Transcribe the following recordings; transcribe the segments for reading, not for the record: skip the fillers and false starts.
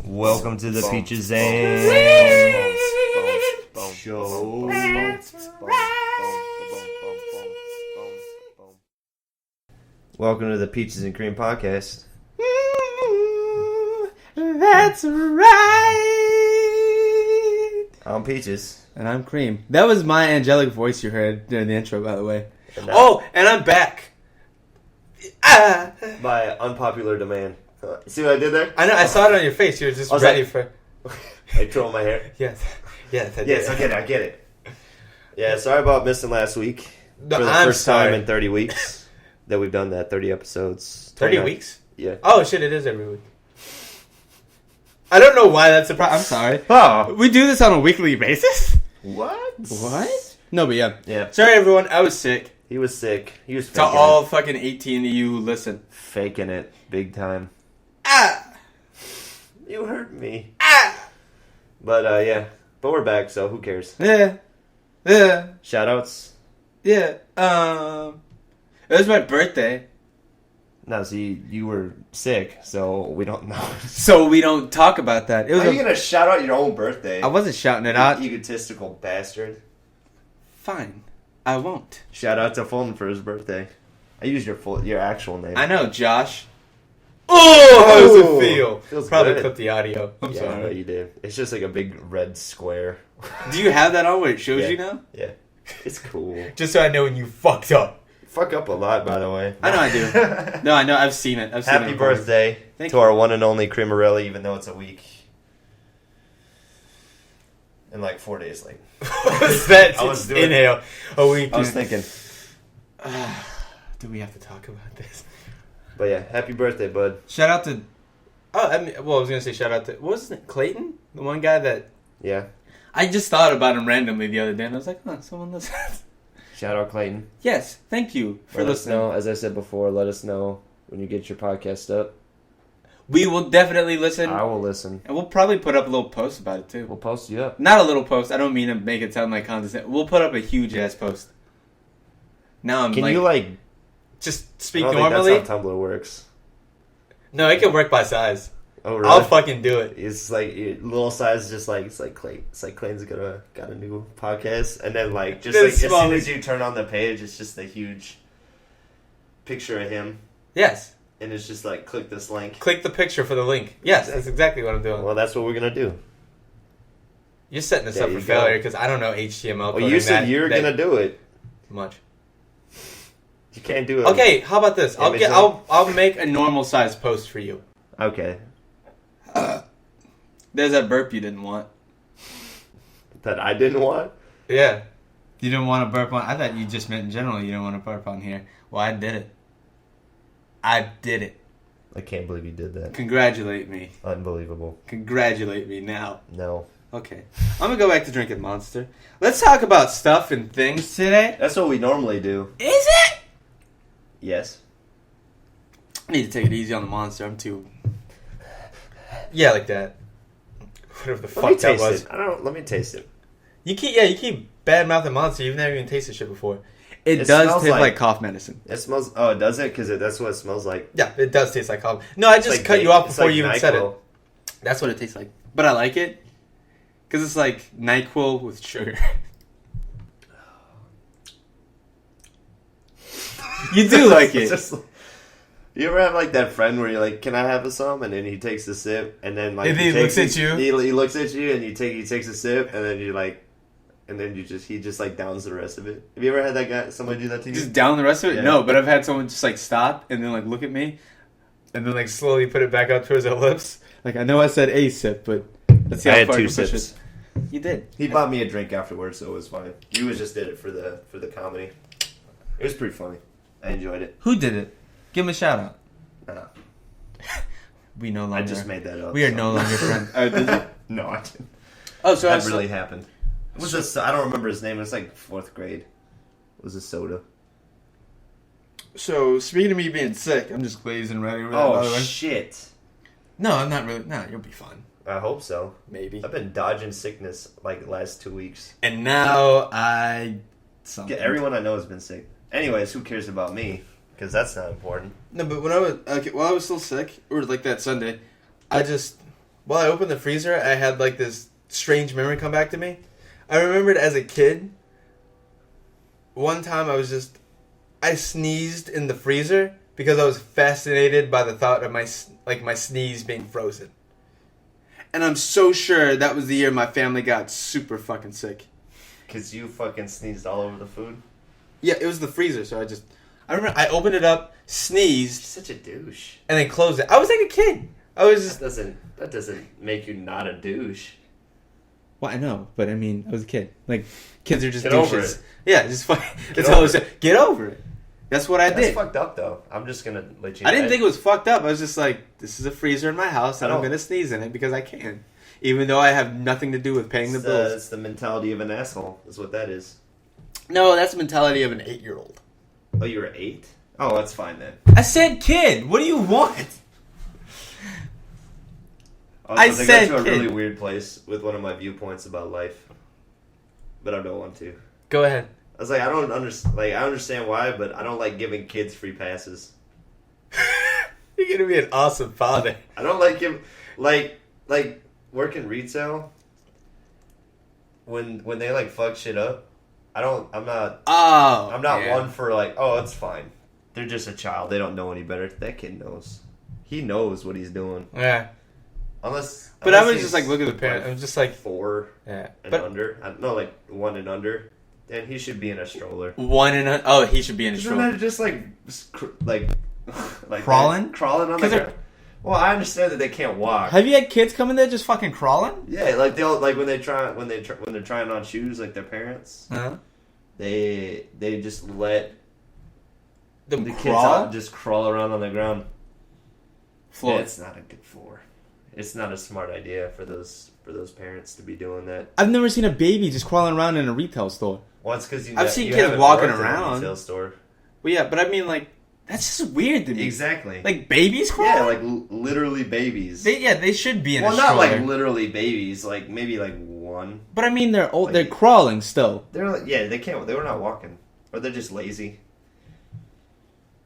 Welcome to the Peaches and Show. Welcome to the Peaches and Cream podcast. That's right. I'm Peaches. And I'm Cream. That was my angelic voice you heard during the intro, by the way. And I'm back. By unpopular demand. See what I did there? I know, I saw it on your face. You were just ready for... I twirled my hair. Yes, I get it. Yeah, sorry about missing last week. No, for the I'm first sorry. time in 30 weeks that we've done that. 30 episodes. 30 29. weeks? Yeah. Oh, shit, it is every week. I don't know why that's a problem. I'm sorry. Oh. We do this on a weekly basis? What? No, but yeah. Yeah. Sorry, everyone. I was sick. He was sick. He was To faking all it. fucking 18 of you who listen. Faking it. Big time. You hurt me. But, yeah. But we're back, so who cares? Yeah. Shoutouts? Yeah. It was my birthday. No, see, you were sick, so we don't know. So we don't talk about that. It was How are you going to shout out your own birthday? I wasn't shouting it out. You egotistical bastard. Fine. I won't. Shout out to Fulton for his birthday. I used your actual name. I know, Josh. Oh, how does Ooh, it feel? feels Probably good. clip the audio. I'm Yeah, I know sorry. you did. It's just like a big red square. Do you have that on where it shows Yeah. you now? Yeah. It's cool. Just so I know when you fucked up. Fuck up a lot, by the way. I know I do. No, I know. I've seen it. Happy birthday Thank to you. our one and only Creamarelli, even though it's a week. And like 4 days late. What was that? I was doing- Inhale. A week. I was thinking. Do we have to talk about this? But yeah, happy birthday, bud. Shout out to... Oh, I mean, well, I was going to say shout out to... What was his name? Clayton? The one guy that... Yeah. I just thought about him randomly the other day, and I was like, huh, someone listens. Shout out Clayton. Yes, thank you for Let us listening. know, as I said before, let us know when you get your podcast up. We will definitely listen, I will listen. and we'll probably put up a little post about it, too. We'll post you up. Not a little post. I don't mean to make it sound like condescending. We'll put up a huge-ass post. Now I'm Can like... you like... just speak I don't think normally. that's how Tumblr works. No, it can work by size. Oh, really? I'll fucking do it. It's like little size, is just like it's like Clayton's got a new podcast, and then like just like This as small- soon as you turn on the page, it's just a huge picture of him, Yes. and it's just like click this link. Click the picture for the link. Yes, that's exactly what I'm doing. Well, that's what we're gonna do. You're setting this There up for you go. failure because I don't know HTML. Well, coding you said that- you're that gonna do it. much. You can't do it. Okay, how about this? Image link? I'll make a normal size post for you. Okay. There's that burp you didn't want. That I didn't want. Yeah. You didn't want to burp on... I thought you just meant in general you didn't want to burp on here. Well, I did it. I did it. I can't believe you did that. Congratulate me. Unbelievable. Congratulate me now. No. Okay. I'm going to go back to drinking Monster. Let's talk about stuff and things today. That's what we normally do. Is it? Yes. I need to take it easy on the Monster. I'm too... Yeah, like that. Whatever the Let me fuck that taste was. it. Let me taste it. You keep bad mouthing Monster. You've never even tasted shit before. It It does smells taste like- like cough medicine. It smells. Oh, it does it? Because that's what it smells like. Yeah, it does taste like coffee. No, I It's just like cut Ny- you off it's before like you even said it. NyQuil. That's what it tastes like. But I like it. Because it's like NyQuil with sugar. You do like It's it. just- you ever have like that friend where you're like, "Can I have some?" And then he takes a sip, and then like And he takes looks at you? He looks at you, and he takes a sip, and then you like, and then he just like downs the rest of it. Have you ever had that guy? Somebody do that to you? Just down the rest of it? Yeah. No, but I've had someone just like stop and then like look at me. And then like slowly put it back up towards their lips. Like, I know I said a sip, but let's see I how had far I 2 can push sips. it. You did. He bought me a drink afterwards, so it was fine. You just did it for the comedy. It was pretty funny. I enjoyed it. Who did it? Give him a shout out. Nah, We no longer. I just made that up. We are so. no longer friends. Oh, did you? No, I didn't. Oh, so That really happened. It was just, I don't remember his name. It was like 4th grade. It was a soda. So speaking of me being sick, I'm just glazing ready. Oh, shit. No, I'm not really. No, you'll be fine. I hope so. Maybe. I've been dodging sickness like the last 2 weeks. And now I. Something. Everyone I know has been sick. Anyways, who cares about me? Because that's not important. No, but when I was while I was still sick, or like that Sunday, I just while I opened the freezer, I had like this strange memory come back to me. I remembered as a kid, one time I sneezed in the freezer because I was fascinated by the thought of my sneeze being frozen. And I'm so sure that was the year my family got super fucking sick. Because you fucking sneezed all over the food? Yeah, it was the freezer, so I remember I opened it up, sneezed. You're such a douche. And then closed it. I was like a kid. I was just... That doesn't make you not a douche. Well, I know, but I mean, I was a kid. Like, kids are just Get douches. over it. Yeah, just fucking... That's all I was saying. Get over it. That's what I That's did. fucked up, though. I'm just going to let you I didn't think it was fucked up. I was just like, this is a freezer in my house, and I'm going to sneeze in it because I can. Even though I have nothing to do with paying the bills. It's the mentality of an asshole, is what that is. No, that's the mentality of an 8-year-old. Oh, you were 8? Oh, that's fine then. I said kid. What do you want? I said got to a kid. really weird place with one of my viewpoints about life. But I don't want to. Go ahead. I was like, I don't understand. Like, I understand why, but I don't like giving kids free passes. You're going to be an awesome father. I don't like giving... Like working retail, when they, like, fuck shit up, I'm not one for, like, oh, it's fine. They're just a child. They don't know any better. That kid knows. He knows what he's doing. Yeah. Unless I was just like, look at the parent. I'm just like 4 and under. No, like 1 and under. Then he should be in a stroller. He should be in a Isn't stroller. that just like Crawling? Crawling on the ground? Well, I understand that they can't walk. Have you had kids come in there just fucking crawling? Yeah, like they'll when they're trying on shoes, like their parents, they just let Them the kids crawl? out, just crawl around on the ground. Floor. Yeah, it's not a good floor. It's not a smart idea for those parents to be doing that. I've never seen a baby just crawling around in a retail store. Well, it's because I've seen you kids haven't walking worked in a around. retail store. Well, yeah, but I mean, like, That's just weird to me. Exactly. Like babies crawling? Yeah, like literally babies. They should be in a not stroller. like literally babies. Like maybe like one. But I mean, they're old. Like- They're crawling still. They're like, yeah, they can't. They were not walking, or they're just lazy,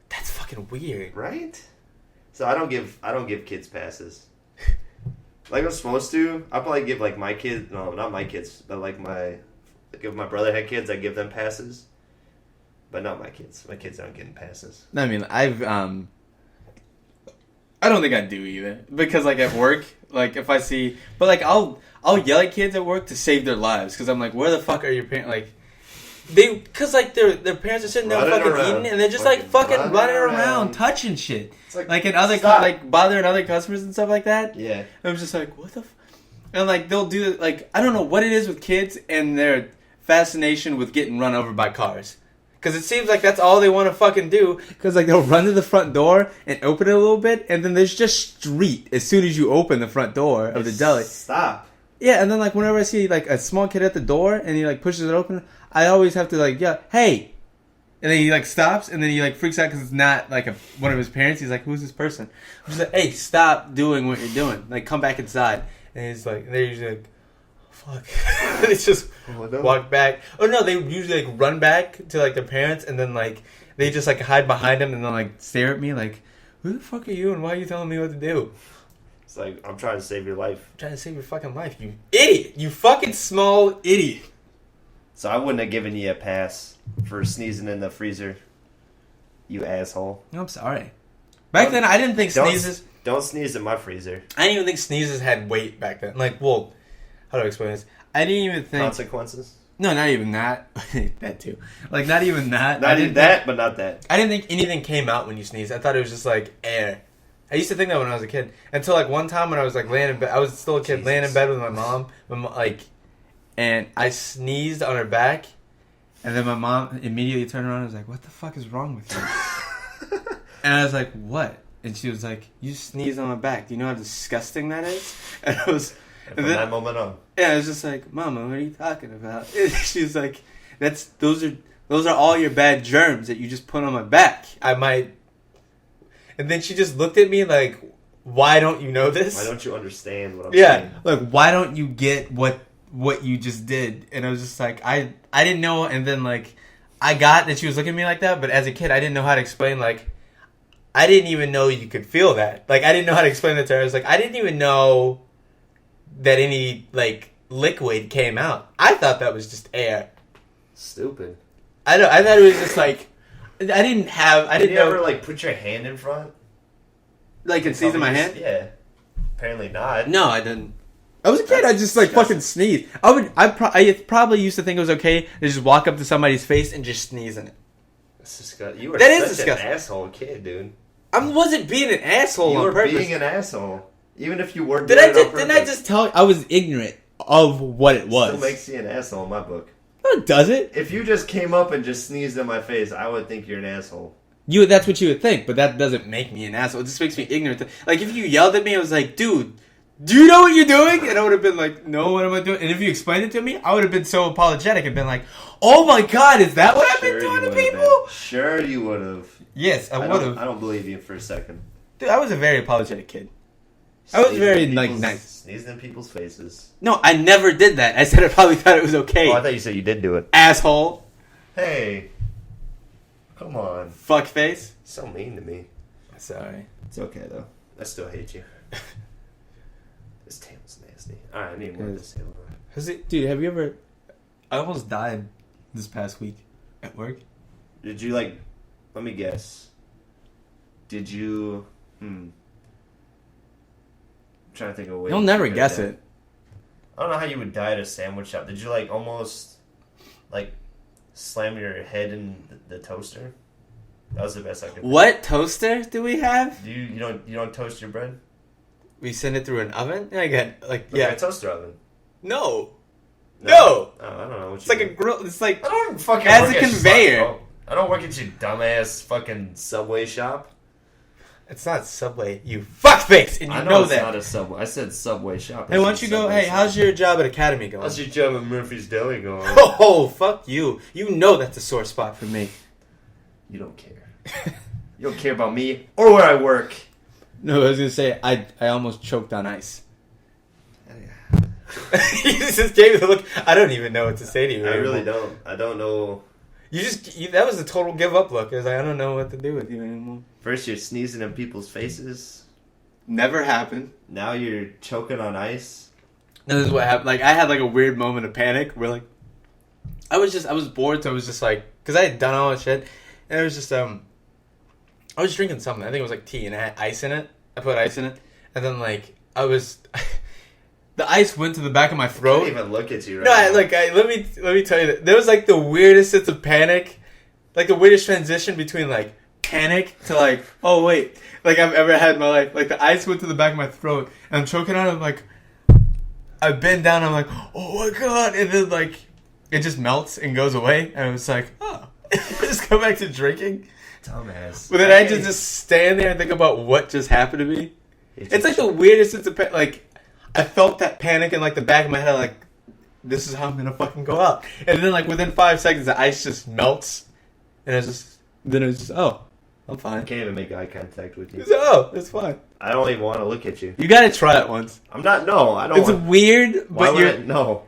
That's fucking weird. right? So I don't give kids passes. Like I'm supposed to. I probably give like my kids. No, not my kids, but like if my brother had kids, I give them passes. But not my kids. My kids aren't getting passes. I mean, I don't think I do either, because like at work, like if I see, but like I'll yell at kids at work to save their lives, because I'm like, where the fuck are your parents? Like because like their parents are sitting there Running fucking around. eating, and they're just like fucking Running running around, around. touching shit, It's like in other stop. like bothering other customers and stuff like that. Yeah. And I'm just like, what the and like they'll do like, I don't know what it is with kids and their fascination with getting run over by cars. Because it seems like that's all they want to fucking do. Because like they'll run to the front door and open it a little bit, and then there's just street as soon as you open the front door of the deli. Stop. Yeah, and then like whenever I see like a small kid at the door and he like pushes it open, I always have to like yell, "Hey!" And then he like stops, and then he like freaks out because it's not like one of his parents. He's like, "Who's this person?" I'm just like, "Hey, stop doing what you're doing. Like, come back inside." And he's like, they're usually like, fuck. It's just walk back. Oh no, they usually like run back to like their parents, and then like they just like hide behind them and then like stare at me like, who the fuck are you and why are you telling me what to do? It's like, I'm trying to save your life. I'm trying to save your fucking life, you idiot. You fucking small idiot. So I wouldn't have given you a pass for sneezing in the freezer. You asshole. No, I'm sorry. Back then I didn't think sneezes. Don't sneeze in my freezer. I didn't even think sneezes had weight back then. Like, well, how do I explain this? I didn't even think Consequences? No, not even that. That too. Like, not even that. Not even that, but not that. I didn't think anything came out when you sneeze. I thought it was just like air. I used to think that when I was a kid. Until like one time when I was like laying in bed. I was still a kid, Jesus. laying in bed with my mom. And I sneezed on her back. And then my mom immediately turned around and was like, "What the fuck is wrong with you?" And I was like, "What?" And she was like, "You sneezed on my back. Do you know how disgusting that is?" And I was... And from that moment on. Yeah, I was just like, "Mama, what are you talking about?" And she's like, those are all your bad germs that you just put on my back. I might." And then she just looked at me like, "Why don't you know this? Why don't you understand what I'm saying?" Like, why don't you get what you just did?" And I was just like, I didn't know. And then like, I got that she was looking at me like that, but as a kid, I didn't know how to explain. Like, I didn't even know you could feel that. Like, I didn't know how to explain that to her. I was like, I didn't even know that any like liquid came out. I thought that was just air. Stupid. I thought it was just like I didn't Did you know ever like put your hand in front? like it sneeze in my hand. Yeah. Apparently not. No, I didn't. I was a kid. I just like fucking sneeze. I probably used to think it was okay to just walk up to somebody's face and just sneeze in it. That's disgusting. You were That is such disgusting. an asshole kid, dude. I wasn't being an asshole You on were purpose. being an asshole. Even if you weren't Did doing I it on just didn't I purpose. just tell you I was ignorant of what it was? Still makes you an asshole in my book. No, does it? If you just came up and just sneezed in my face, I would think you're an asshole. That's what you would think, but that doesn't make me an asshole. It just makes me ignorant. Like if you yelled at me, I was like, dude, do you know what you're doing? And I would have been like, no, what am I doing? And if you explained it to me, I would have been so apologetic and been like, oh my god, is that what I've been doing to people? Sure you would have. Yes, I would have. I don't believe you for a second. Dude, I was a very apologetic kid. I was very like nice. Sneezing in people's faces. No, I never did that. I said I probably thought it was okay. Oh, I thought you said you did do it. Asshole. Hey. Come on. Fuck face. So mean to me. Sorry. It's okay, though. I still hate you. This tail's nasty. Alright, I need more of this tail. Dude, have you ever... I almost died this past week at work. Did you, like... Let me guess. Did you... I'm trying to think of a way... You'll never guess it. I don't know how you would die at a sandwich shop. Did you, like, almost... Like, slam your head in the toaster? That was the best I could... What toaster do we have? Do you don't toast your bread? We send it through an oven? Yeah, I get like Like yeah. a toaster oven. No. No. No. Oh, I don't know what It's like a grill. It's like I don't fucking as work a at conveyor. I don't work at your dumbass fucking Subway shop. it's not Subway. You fuckface, and you I know it's that. not a Subway. I said Subway shop. Hey, why don't you go? Hey, how's your job at Academy going? How's your job at Murphy's Deli going? Oh, fuck you. You know that's a sore spot for me. You don't care. You don't care about me or where I work. No, I was going to say, I almost choked on ice. You just gave me the look. I don't even know what to say to you. I anymore. really don't. I don't know. That was a total give up look. I was like, I don't know what to do with you anymore. First you're sneezing in people's faces. Never happened. Now you're choking on ice. No, this is what happened. Like, I had like a weird moment of panic where like, I was bored, so I was just like, because I had done all that shit, and it was just I was drinking something. I think it was like tea, and I had ice in it. I put ice in it, and then like I was, the ice went to the back of my I throat. can't even look at you right No, now. let me tell you that there was like the weirdest sense of panic, like the weirdest transition between like panic to like, oh wait, like I've ever had in my life. Like the ice went to the back of my throat, and I'm choking on it. I'm like, I bend down. I'm like, oh my god, and then like it just melts and goes away, and I was like, oh, just go back to drinking. Dumbass. But then I just stand there and think about what just happened to me. It's like the weirdest sense of like I felt that panic in like the back of my head, like this is how I'm gonna fucking go out. And then like within 5 seconds, the ice just melts, and it's just oh, I'm I fine. can't even make eye contact with you. It's, oh, it's fine. I don't even want to look at you. you gotta try it once. I'm not. No, I don't. It's want, weird, why but would you're. I, no.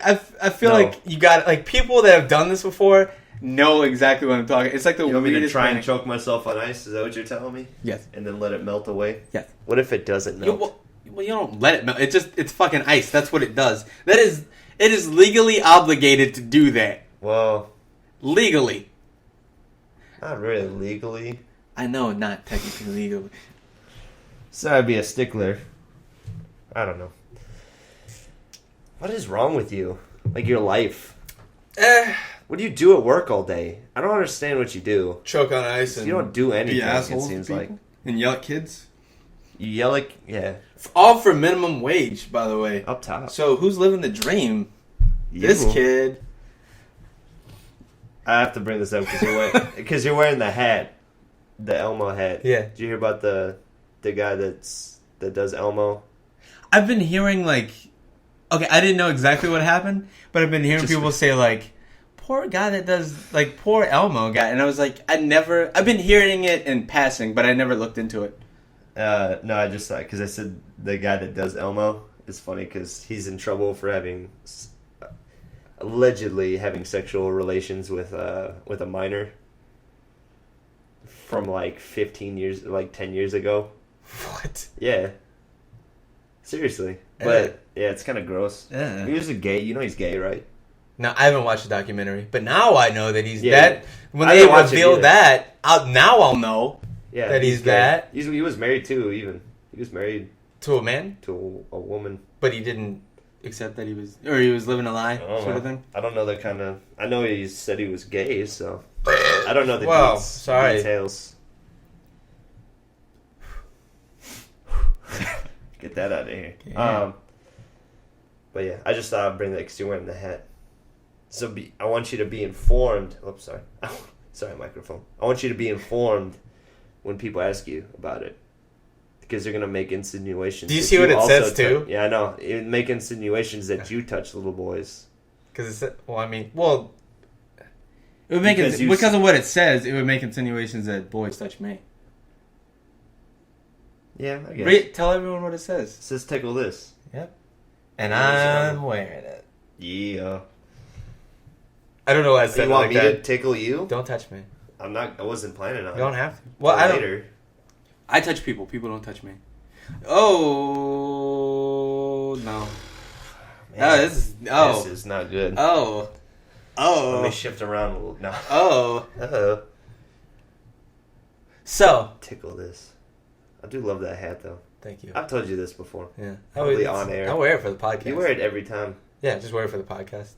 I feel No. like you got like people that have done this before know exactly what I'm talking. It's like the You want me to weirdest try and panic. choke myself on ice? Is that what you're telling me? Yes. And then let it melt away? Yes. What if it doesn't You, melt? well, you don't let it melt. It's fucking ice. That's what it does. It is legally obligated to do that. Well, Legally. not really legally. I know, not technically legally. So I'd be a stickler. I don't know. What is wrong with you? Like your life? What do you do at work all day? I don't understand what you do. Choke on ice and You don't do anything, Be it assholes seems to like. people and yell at kids. You yell like, yeah, all for minimum wage, by the way. up top. So who's living the dream? You. This kid. I have to bring this up because you're wearing the hat. The Elmo hat. Yeah. Did you hear about the guy that does Elmo? I've been hearing like, okay, I didn't know exactly what happened, but I've been hearing Just- people say like, poor guy that does like poor Elmo guy, and I was like, I've been hearing it in passing, but I never looked into it. No, I just thought because I said the guy that does Elmo is funny because he's in trouble for allegedly having sexual relations with a minor from like 15 years, like 10 years ago. What? Yeah, seriously. But yeah, it's kind of gross. Yeah. He was a gay. You know he's gay, right? No, I haven't watched the documentary, but now I know that he's Yeah. that. When I they didn't watch it reveal either. that, now I'll know Yeah, that he's gay. that He was married too. Even he was married to a man, to a woman. but he didn't. Except that he was living a lie, sort of thing. I don't know that kind of. I know he said he was gay, so I don't know the Well, sorry. details. Get that out of here. Yeah. But yeah, I just thought I'd bring that because you're wearing the hat. So I want you to be informed. Oops, sorry. Sorry, microphone. I want you to be informed when people ask you about it. Because they're going to make insinuations. Do you that see what it also says, too? Yeah, I know. It make insinuations that you touch little boys. Because it's, it would make because of what it says. It would make insinuations that boys touch me. Yeah, I guess. Tell everyone what it says. It says tickle this. Yep. And I'm wearing it. Yeah. I don't know why I said You it want like me that. to tickle you? Don't touch me. I wasn't planning on it. You don't have to. Well, I don't. Later. I touch people. People don't touch me. Oh no! Man, This this is not good. Let me shift around a little. No. Uh-oh. So Tickle this. I do love that hat, though. thank you. I've told you this before. Yeah, Probably on air. I wear it for the podcast. You wear it every time. Yeah, just wear it for the podcast.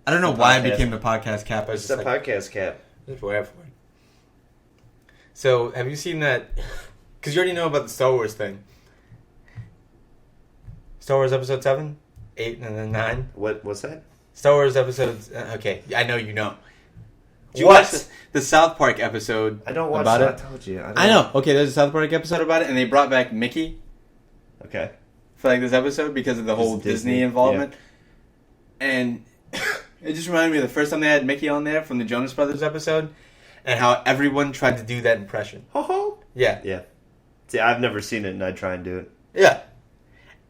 I don't know The why I podcast. became the podcast cap. I was It's just a like, podcast cap. Just wear it for it. So have you seen that? Because you already know about the Star Wars thing. Star Wars Episode 7, 8, and then 9. What's that? Star Wars episodes. Okay, I know you know. did you watch the South Park episode? I don't watch about that. it. I told you. I know. Okay, there's a South Park episode about it, and they brought back Mickey Okay. for like this episode because of the whole Disney, Disney involvement. And it just reminded me of the first time they had Mickey on there from the Jonas Brothers episode, and how everyone tried to do that impression. Ho ho. Yeah. Yeah. See, I've never seen it, and I try and do it. Yeah.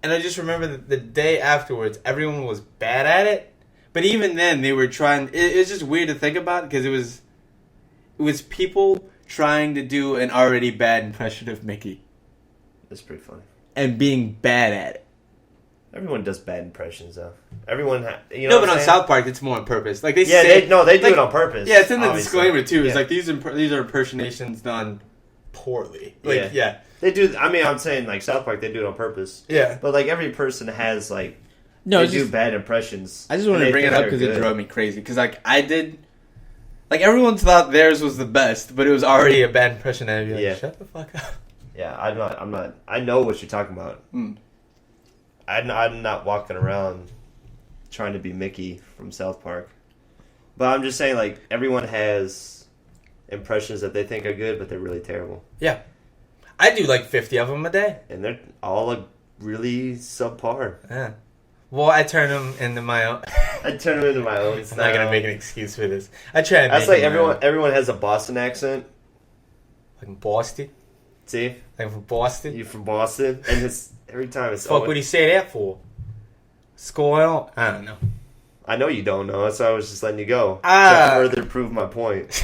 And I just remember that the day afterwards, everyone was bad at it. But even then, they were trying. It's just weird to think about because it was people trying to do an already bad impression of Mickey It's pretty funny. and being bad at it. Everyone does bad impressions, though. Everyone, you No, know. but on South Park, it's more on purpose. Like they Yeah, say, they do like, it on purpose. Yeah, it's in the obviously. disclaimer too. It's Yeah. like these are impersonations done poorly. Like yeah. They do. I mean, I'm saying like South Park, they do it on purpose. Yeah. But like every person has like No, they it's do just, bad impressions. I just wanted to and bring they it up think because they're it good. drove me crazy. Because like I did, like everyone thought theirs was the best, but it was already Already a bad impression. And I'd be like, Yeah. shut the fuck up. Yeah, I'm not. I know what you're talking about. Mm. I'm not walking around trying to be Mickey from South Park. But I'm just saying, like, everyone has impressions that they think are good, but they're really terrible. Yeah. I do like 50 of them a day. And they're all like really subpar. Yeah. Well, I turn them into my own. I turn them into my own I'm style. not gonna make an excuse for this. I try and That's make like them my own. everyone has a Boston accent. Like from Boston. See? Like from Boston. You're from Boston. And it's every time it's Fuck would he say that for? What's going on? I don't know. I know you don't know, so I was just letting you go. Ah. To further prove my point.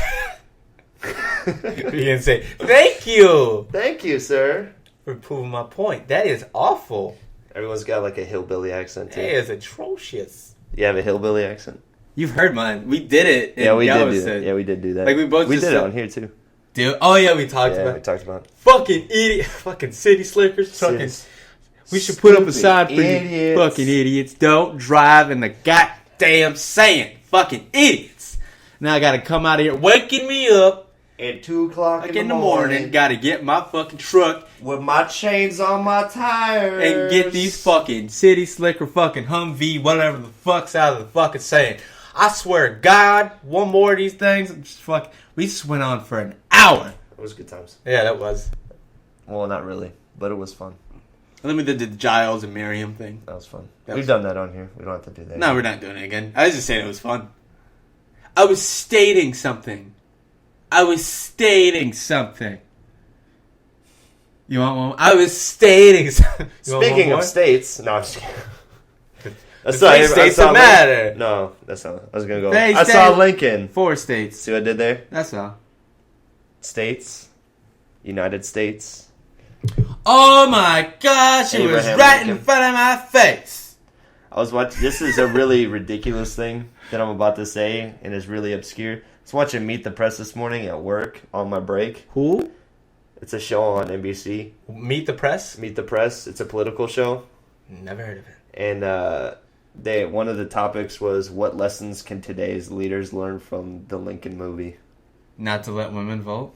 You can say, thank you Thank you, sir. for proving my point. That is awful. Everyone's got like a hillbilly accent too. That is atrocious. You have a hillbilly accent? You've heard mine. We did it. in Yeah, we did do Galveston. that. Yeah, we did do that. Like, we both we just did it said- on here too. Dude, oh yeah, we talked Yeah, about we talked about it. Fucking idiot. Fucking city slickers. Fucking. Sis. We should put up a Stupid sign for you idiots. fucking idiots. Don't drive in the goddamn sand. Fucking idiots. Now I gotta come out of here waking me up At 2 o'clock like in the morning. Gotta get my fucking truck with my chains on my tires and get these fucking city slicker fucking Humvee, whatever the fuck's out of the fucking sand. I swear to God, one more of these things, I'm just fuck. We just went on for an hour. It was good times. Yeah, that was. Well, not really, but it was fun. And then we did the Giles and Miriam thing. That was fun. That We've was- done that on here. We don't have to do that. No, we're not doing it again. I was just saying it was fun. I was stating something. You want one? I was stating something. Speaking of states, no, I'm just kidding. I The saw- three I states saw that matter. No, that's not. I was gonna go. They I say- saw Lincoln. 4 states. See what I did there? That's all. States, United States. Oh my gosh, it was Abraham right in Lincoln. front of my face. I was watching. This is a really ridiculous thing that I'm about to say, and it's really obscure. I was watching Meet the Press this morning at work on my break. Who? It's a show on NBC. Meet the Press? Meet the Press. It's a political show, Never heard of it. and one of the topics was what lessons can today's leaders learn from the Lincoln movie. Not to let women vote.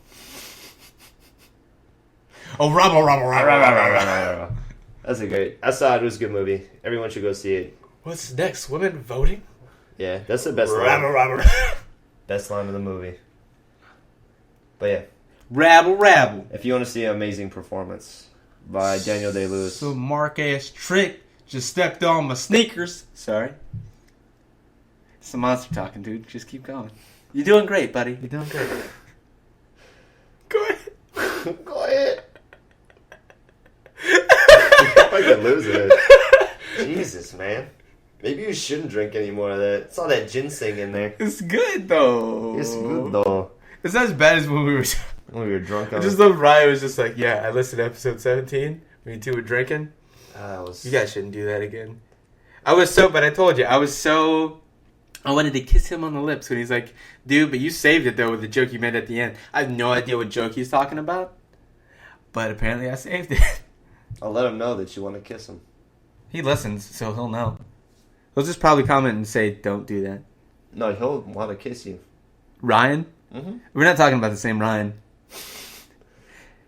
Oh, rubble. That's a great. I saw it. It was a good movie. Everyone should go see it. What's next? Women voting? Yeah, that's the best line. Rabble. Best line of the movie. But yeah, Rabble. if you want to see an amazing performance by Daniel Day-Lewis. So Mark-ass trick just stepped on my sneakers. Sorry. It's the monster talking, dude. Just keep going. You're doing great, buddy. You're doing great. Go ahead. Go ahead. I'm fucking losing it. Jesus, man. Maybe you shouldn't drink any more of that. It's all that ginseng in there. It's good, though. It's good, though. It's not as bad as when we were... When we were drunk on I just love Ryan was just like, yeah, I listened to episode 17. Me two were drinking. You guys shouldn't do that again. But I told you, I wanted to kiss him on the lips when he's like, dude, but you saved it though with the joke you made at the end. I have no idea what joke he's talking about, but apparently I saved it. I'll let him know that you want to kiss him. He listens, so he'll know. He'll just probably comment and say, don't do that. No, he'll want to kiss you. Ryan? Mm-hmm. We're not talking about the same Ryan.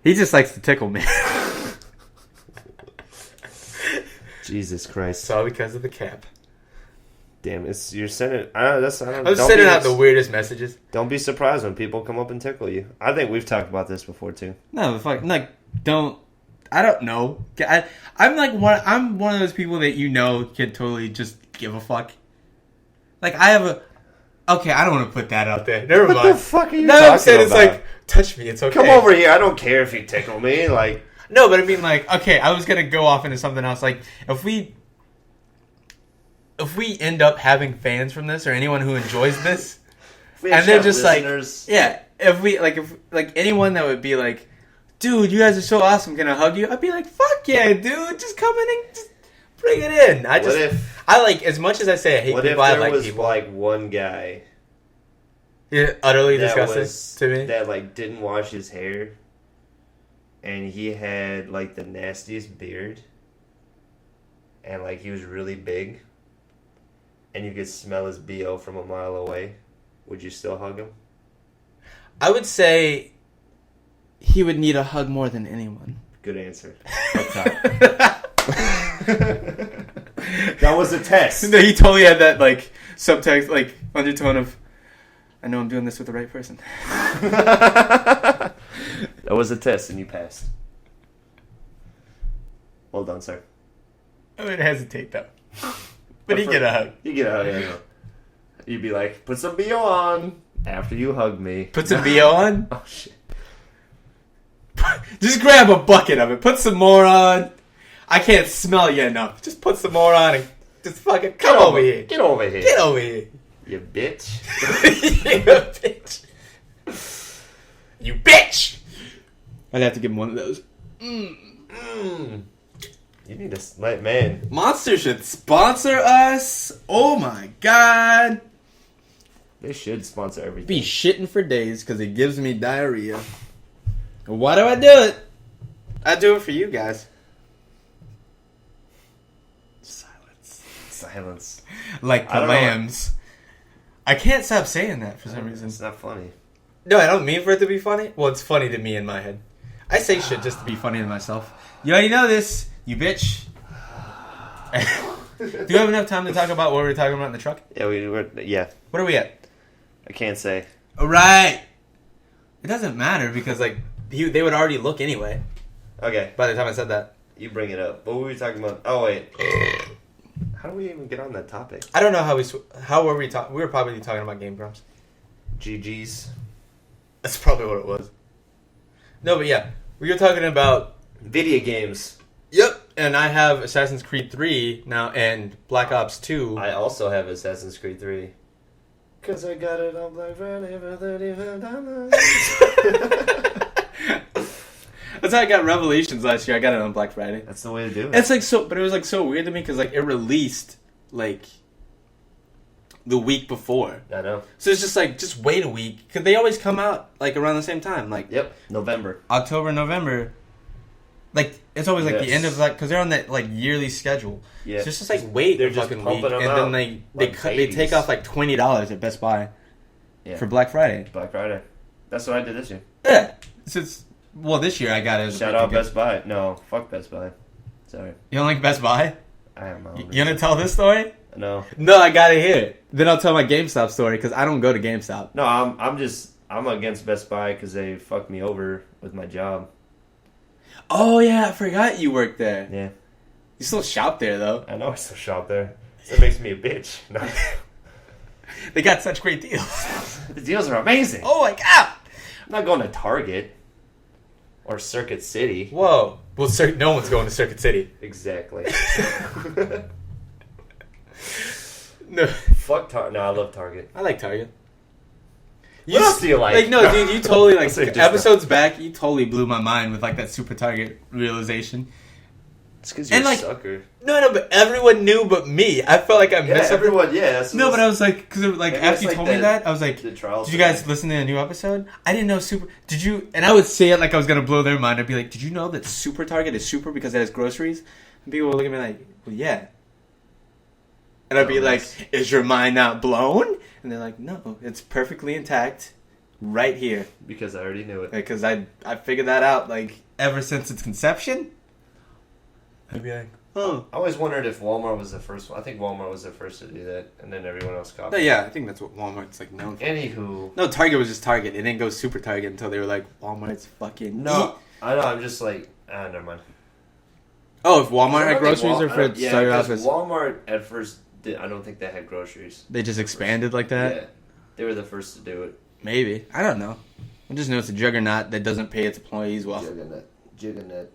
He just likes to tickle me. Jesus Christ. It's all because of the cap. Damn, you're sending. I was sending out the weirdest messages. Don't be surprised when people come up and tickle you. I think we've talked about this before too. No, don't. I don't know. I'm one of those people that can totally just give a fuck. Like I have a. Okay, I don't want to put that out there. Never mind. What the fuck are you no, talking I'm saying about? It's like, touch me, it's okay. Come over here. I don't care if you tickle me. Like. No, but I mean, like, okay, I was gonna go off into something else. Like, if we end up having fans from this or anyone who enjoys this, and they're just listeners. if anyone that would be like, dude, you guys are so awesome, can I hug you? I'd be like, fuck yeah, dude, just come in and just bring it in. I like, as much as I say I hate people, I like people. What if there was like one guy? Yeah, utterly disgusting to me. That like didn't wash his hair. And he had, like, the nastiest beard. And, like, he was really big. And you could smell his BO from a mile away. Would you still hug him? I would say he would need a hug more than anyone. Good answer. That was a test. No, he totally had that, like, subtext, like, undertone of, I know I'm doing this with the right person. That was a test, and you passed. Well done, sir. I would hesitate, though. But he'd get a hug. You get a hug, yeah. You'd be like, put some BO on after you hug me. Put some BO on? Oh, shit. Just grab a bucket of it. Put some more on. I can't smell you enough. Just put some more on and just fucking come over here. Get over here. Get over here. You bitch. You bitch. You bitch. I'd have to give him one of those. You need to, man. Monster should sponsor us. Oh my god. They should sponsor everything. Be shitting for days because it gives me diarrhea. Why do I do it? I do it for you guys. Silence. Like the lambs. I can't stop saying that for some reason. It's not funny. No, I don't mean for it to be funny. Well, it's funny to me in my head. I say shit just to be funny to myself. You already know this, you bitch. Do you have enough time to talk about what we were talking about in the truck? Yeah, yeah. What are we at? I can't say. All right. It doesn't matter because like they would already look anyway. Okay. By the time I said that, you bring it up. What were we talking about? Oh wait. How do we even get on that topic? I don't know how were we talking. We were probably talking about Game Grumps. GG's. That's probably what it was. No, but yeah, we were talking about video games. Yep, and I have Assassin's Creed 3 now and Black Ops 2. I also have Assassin's Creed 3. Cause I got it on Black Friday for $35. That's how I got Revelations last year. I got it on Black Friday. That's the way to do it. It's like so, but it was like so weird to me because like it released like the week before. I know. So it's just like just wait a week because they always come out like around the same time, like Yep, November, October, November. Like it's always like the end of like because they're on that like yearly schedule. Yeah, So it's just like wait They're a just fucking week, pumping them and out then they like they babies. take off like $20 at Best Buy for Black Friday. Black Friday. That's what I did this year. Yeah. So it's well this year I got it. Shout out Best Buy. No, fuck Best Buy. Sorry, You don't like Best Buy? I have my own. You gonna tell this story? No, No, I gotta hear it. Then I'll tell my GameStop story because I don't go to GameStop. no, I'm against Best Buy because they fucked me over with my job. Oh yeah, I forgot you worked there. Yeah, You still shop there though. I know I still shop there. So it makes me a bitch. No. They got such great deals. The deals are amazing. Oh my god! I'm not going to Target or Circuit City. Whoa. Well, no one's going to Circuit City. Exactly. No, Fuck Target. No, I love Target. I like Target. What else do you like? Like no, dude, you totally like I'll say just episodes back. You totally blew my mind with like that Super Target realization. It's because you're And, like, a sucker. No, but everyone knew but me. I felt like I Yeah, missed something. everyone. Yeah. That's No, but I was like, because like Maybe after that's you like told me the- that, I was like, the trial did you guys thing. listen to a new episode? I didn't know Super. Did you? And I would say it like I was gonna blow their mind. I'd be like, did you know that Super Target is super because it has groceries? And people would look at me like, well, yeah. And I'd be Oh, like, nice. is your mind not blown? And they're like, no, it's perfectly intact, right here. Because I already knew it. Because I figured that out like ever since its conception. I'd be like, oh. I always wondered if Walmart was the first one. I think Walmart was the first to do that, and then everyone else copied. No, yeah, I think that's what Walmart's like known for. Anywho, No, Target was just Target. It didn't go Super Target until they were like, Walmart's fucking... no, I know. I'm just like, never mind. Oh, if Walmart I had don't think groceries or for yeah, started off because as... Walmart at first, I don't think they had groceries. They just expanded like that? Yeah, they were the first to do it. Maybe. I don't know. I just know it's a juggernaut that doesn't pay its employees well. Juggernaut.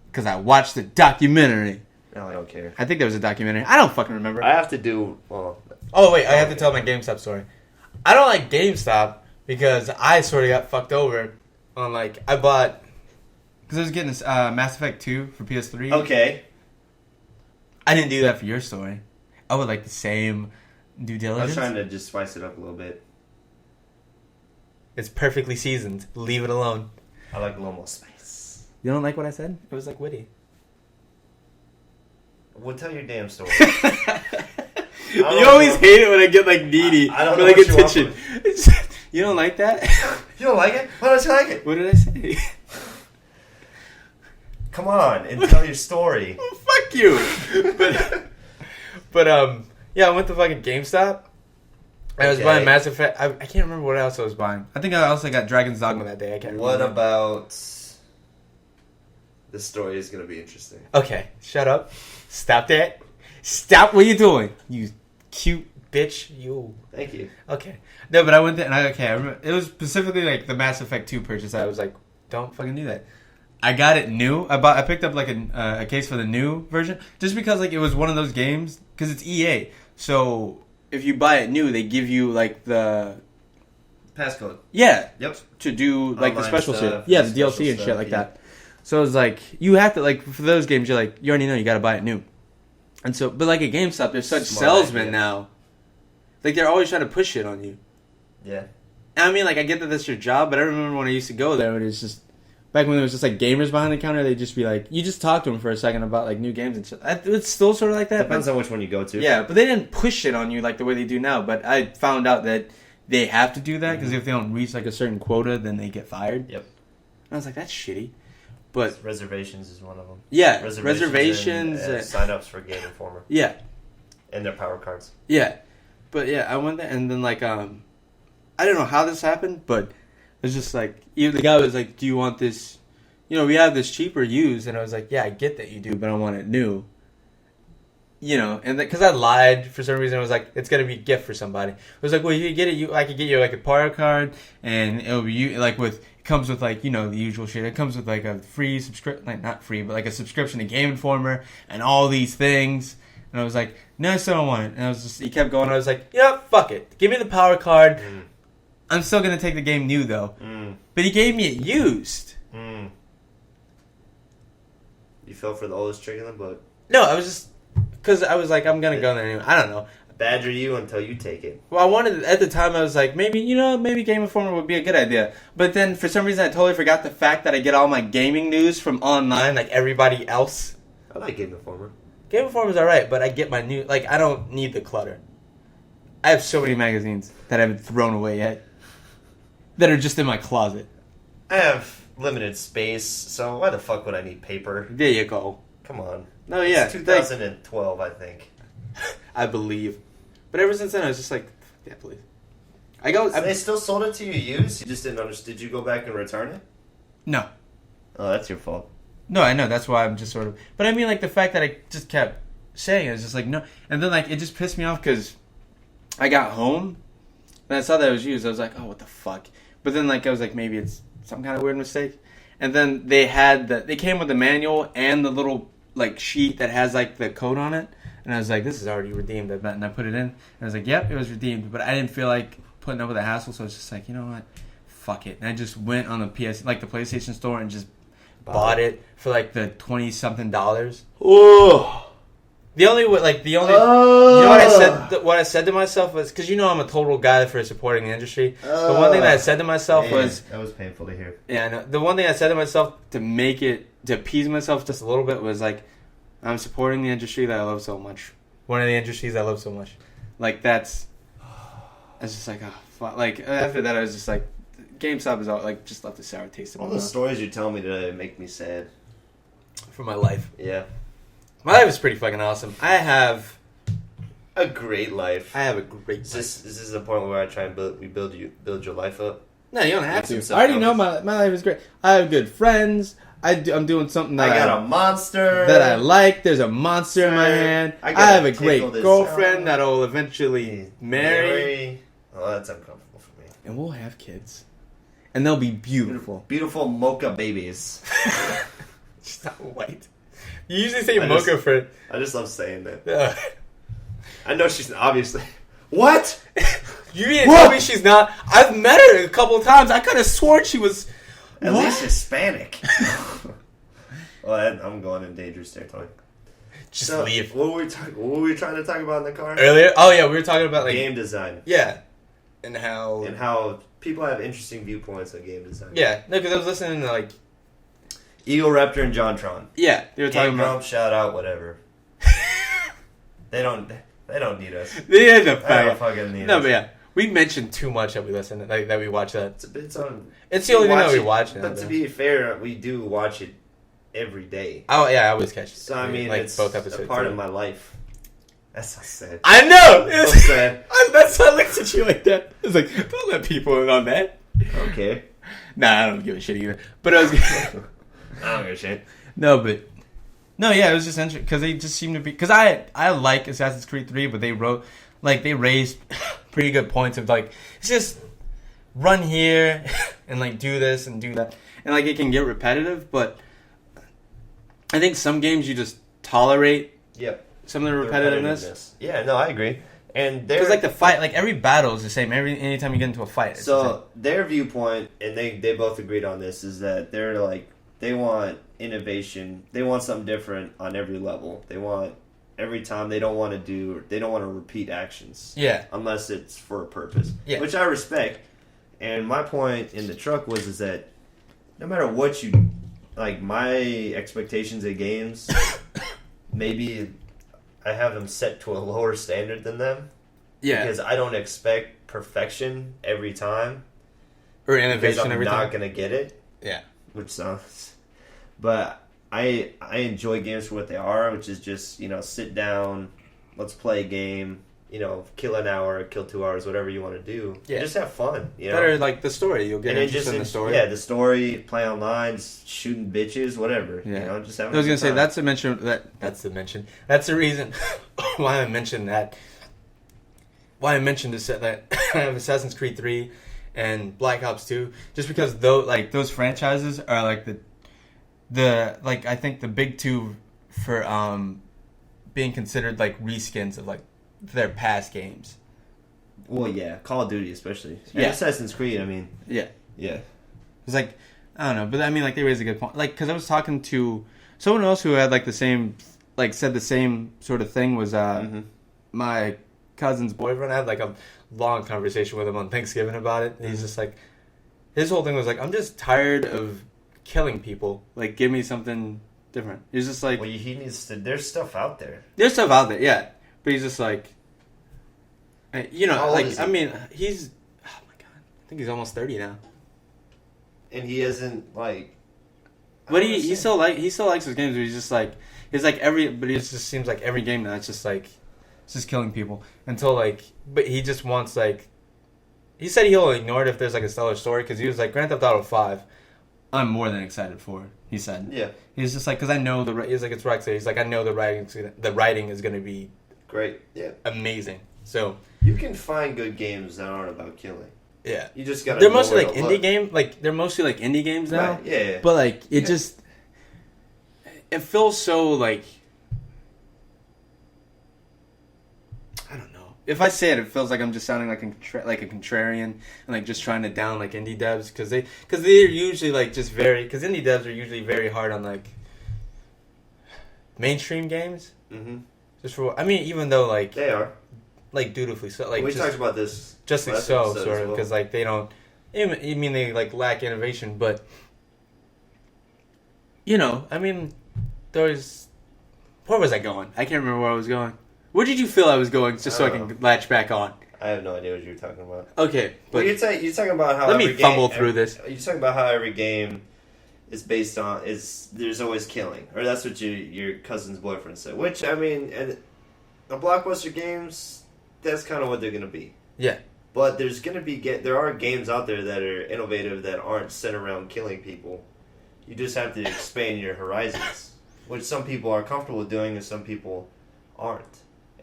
Because I watched the documentary. No, I don't care. I think there was a documentary. I don't fucking remember. I have to do, well... Oh, wait. I have to tell my GameStop story. I don't like GameStop because I sort of got fucked over on, like, I bought... Because I was getting this Mass Effect 2 for PS3. Okay. I didn't do that for your story. I would like the same due I diligence. was trying to just spice it up a little bit. It's perfectly seasoned. Leave it alone. I like a little more spice. You don't like what I said? It was like witty. Well, tell your damn story. You always hate it when I get like needy. I don't or know like what you want attention. You don't like that? You don't like it? Why don't you like it? What did I say? Come on and tell your story. Oh, fuck you. But yeah, I went to fucking GameStop. I was Okay. buying Mass Effect. I can't remember what else I was buying. I think I also got Dragon's Dogma that day. I can't What remember. about... This story is going to be interesting. Okay, shut up. Stop that. Stop what you're doing. You cute bitch. You. Thank you. Okay. No, but I went there and I remember it was specifically like the Mass Effect 2 purchase. I was like, don't fucking do that. I got it new. I picked up like a case for the new version just because like it was one of those games because it's EA. So if you buy it new, they give you like the Passcode. yeah Yep. to do like the Online special stuff, shit. Yeah, the the DLC special and shit stuff, like yeah. that. So it was like you have to like for those games you're like you already know you got to buy it new. And so but like at GameStop they're such Smart salesmen idea. now. Like they're always trying to push shit on you. Yeah. I mean, like, I get that that's your job, but I remember when I used to go there, and it was just, back when there was just, like, gamers behind the counter, they'd just be like, you just talk to them for a second about, like, new games and shit. It's still sort of like that. Depends but, on which one you go to. yeah, but they didn't push it on you like the way they do now, but I found out that they have to do that, because if they don't reach, like, a certain quota, then they get fired. Yep. And I was like, that's shitty. But, Reservations is one of them. yeah, Reservations reservations and sign-ups for Game Informer. yeah, And their power cards. yeah. But, yeah, I went there, and then, like, I don't know how this happened, but it was just like, the guy was like, do you want this, you know, we have this cheaper used, and I was like, yeah, I get that you do, but I want it new. You know, and because I lied for some reason, I was like, it's going to be a gift for somebody. I was like, well, you could get it, I could get you like a power card, and it'll be like it comes with like, you know, the usual shit. It comes with like a free subscription, like not free, but like a subscription to Game Informer and all these things. And I was like, no, I still don't want it. And I was just, he kept going. I was like, yeah, fuck it. Give me the power card. I'm still going to take the game new, though. But he gave me it used. You fell for the oldest trick in the book. No, I was just because I was like, I'm gonna go there anyway. I don't know. Badger you until you take it. Well, I wanted at the time. I was like, maybe Game Informer would be a good idea. But then for some reason, I totally forgot the fact that I get all my gaming news from online, like everybody else. I like Game Informer. Game Informer's alright, but I get my news. Like, I don't need the clutter. I have so many magazines that I haven't thrown away yet, that are just in my closet. I have limited space, so why the fuck would I need paper? There you go. Come on. No, yeah, It's 2012, I think. I believe. But ever since then, I was just like, yeah, please. So they still sold it to you used? You just didn't understand. Did you go back and return it? No. Oh, that's your fault. No, I know. That's why I'm just sort of... But I mean, like, the fact that I just kept saying it was just like, no. And then, like, it just pissed me off because I got home and I saw that it was used. I was like, oh, what the fuck? But then, like, I was like, maybe it's some kind of weird mistake. And then they came with the manual and the little, like, sheet that has, like, the code on it. And I was like, this is already redeemed, I bet. And I put it in. And I was like, yep, it was redeemed. But I didn't feel like putting up with the hassle, so I was just like, you know what? Fuck it. And I just went on the the PlayStation store and just bought it for like the $20-something. Oh. You know what I said to myself was, because I'm a total guy for supporting the industry. The one thing that I said to myself was, that was painful to hear. Yeah, I know. The one thing I said to myself to appease myself just a little bit was like, I'm supporting the industry that I love so much. One of the industries I love so much. Like, I was just like, oh, fuck. Like, after that, I was just like, GameStop is all, like, just left a sour taste in my mouth. All the stories you tell me today make me sad. For my life. Yeah. My life is pretty fucking awesome. I have a great life. I have a great life. Is this the point where I try and build your life up? No, you don't have to. I already know my life is great. I have good friends. I'm doing something that I got a monster that I like. There's a monster in my hand. I have a great girlfriend that I'll eventually marry. Oh, that's uncomfortable for me. And we'll have kids. And they'll be beautiful. Beautiful mocha babies. She's not white. You usually say mocha for... I just love saying that. I know she's obviously... What? You didn't tell me she's not... I've met her a couple of times. I could have sworn she was... At least Hispanic. Well, I'm going in dangerous territory. Just leave. What were we trying to talk about in the car? Earlier? Oh, yeah, we were talking about, like... game design. Yeah. And how people have interesting viewpoints on game design. Yeah. No, because I was listening to, like... Eagle Raptor and JonTron. Yeah. They were talking Game about... Grump, shout out, whatever. They don't need us. They had the They don't fucking need us. No, but yeah. We mentioned too much that we listen to, that we watch that. It's the only thing that we watch now. But to be fair, we do watch it every day. Oh, yeah, I always catch it. So, I mean, like, it's both episodes a part of my life. That's so sad. I know! It's so sad. That's why I looked at you like that. It's like, don't let people in on that. Okay. Nah, I don't give a shit either. But I was... I don't give a shit. No, yeah, it was just interesting because they just seem to be... Because I like Assassin's Creed 3, but they raised pretty good points of, like, it's just run here and, like, do this and do that. And, like, it can get repetitive, but I think some games you just tolerate some of the repetitiveness. Yeah, no, I agree. And because, like, the fight, like, every battle is the same. Anytime you get into a fight. So, their viewpoint, and they both agreed on this, is that they're, like, they want innovation. They want something different on every level. They want... Every time they don't want to repeat actions. Yeah. Unless it's for a purpose. Yeah. Which I respect. And my point in the truck is that no matter what you... Like, my expectations of games, maybe I have them set to a lower standard than them. Yeah. Because I don't expect perfection every time. Or innovation every time. I'm not going to get it. Yeah. Which sounds... But... I enjoy games for what they are, which is just, sit down, let's play a game, kill an hour, kill 2 hours, whatever you want to do. Yeah. Just have fun, Better, like, the story. You'll get interested in the story. Yeah, the story, play online, shooting bitches, whatever. Yeah. Just have I was going to say, that's the reason why I mentioned that. Why I mentioned that I have Assassin's Creed 3 and Black Ops 2, just because those franchises are, like, I think the big two for being considered like reskins of like their past games. Well, yeah, Call of Duty especially. Yeah, and Assassin's Creed. I mean, yeah. It's like I don't know, but I mean, like they raised a good point. Like, because I was talking to Someone else who had like the same, like said the same sort of thing was my cousin's boyfriend. I had like a long conversation with him on Thanksgiving about it. And he's just like, his whole thing was like, I'm just tired of killing people. Like, give me something different. He's just like, well, he needs to. There's stuff out there. There's stuff out there, yeah. But he's just like, you know, How old like is he? I mean, he's, oh my god, I think he's almost 30 now. And he isn't like. But he still likes his games. But he's just like, but it just seems like every game now it's just like, it's just killing people until like, but he just wants like, he said he'll ignore it if there's like a stellar story because he was like Grand Theft Auto 5. I'm more than excited for. He said, yeah. He's just like, because I know he's like, it's Rockstar. He's like, I know the writing is gonna be Great. Yeah. amazing. So you can find good games that aren't about killing. yeah, You just gotta. they're mostly like They're mostly like indie games now. Right, yeah. But like it just, it feels so like, I don't know. If I say it, it feels like I'm just sounding like a contrarian and like just trying to down like indie devs because they're usually like just because indie devs are usually very hard on like mainstream games. Mm-hmm. Just for even though like They are. like dutifully so like We just, talked about this. justly last so episode sort as of well. because like they don't. I mean they like lack innovation, but you know there's. Where was I going? I can't remember where I was going. Where did you feel I was going? Just so I can latch back on. I have no idea what you're talking about. Okay, Well, but you're talking about how let me every fumble game, through this. You're talking about how every game is based on there's always killing, or that's what your cousin's boyfriend said. Which I mean, and the blockbuster games, that's kind of what they're gonna be. Yeah. But there are games out there that are innovative that aren't centered around killing people. You just have to expand your horizons, which some people are comfortable doing and some people aren't.